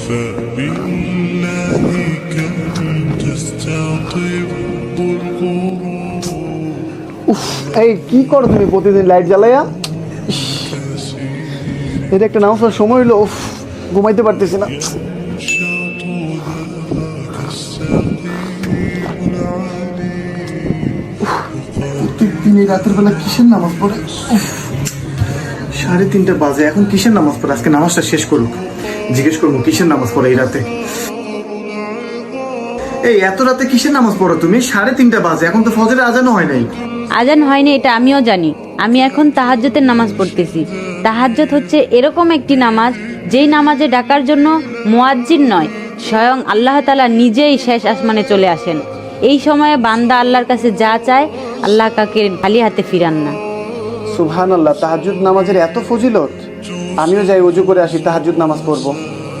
فبالله كم تستطيب الغرور উফ, এই কি করো তুমি প্রতিদিন লাইট জ্বালাইয়া? ইস, এটা একটা নামাজের সময় হলো, উফ, ঘুমাইতে পারতেছি না। প্রত্যেকদিন এই রাতের বেলা কিসের নামাজ পড়ে? উফ, 3:30 বাজে, এখন কিসের নামাজ পড়ে? আজকে নামাজটা শেষ করুক, জিজ্ঞেস করবো কিসের নামাজ পড়ে এই রাতে। এই এত রাতে কিসের নামাজ পড়ো তুমি? 3:30 বাজে, এখন তো ফজরের আজানও হয় নাই। আজান হয়নি এটা আমিও জানি। আমি এখন তাহাজ্জুদের নামাজ পড়তেছি। তাহাজ্জুদ হচ্ছে এরকম একটি নামাজ, যেই নামাজে ডাকার জন্য মুয়াজ্জিন নয়, স্বয়ং আল্লাহ তাআলা নিজেই শেষ আসমানে চলে আসেন। এই সময়ে বান্দা আল্লাহর কাছে যা চায়, আল্লাহ কাকে খালি হাতে ফিরান না। সুবহানাল্লাহ, তাহাজ্জুদ নামাজের এত ফজিলত। আমিও যাই, ওযু করে আসি, তাহাজ্জুদ নামাজ পড়বো।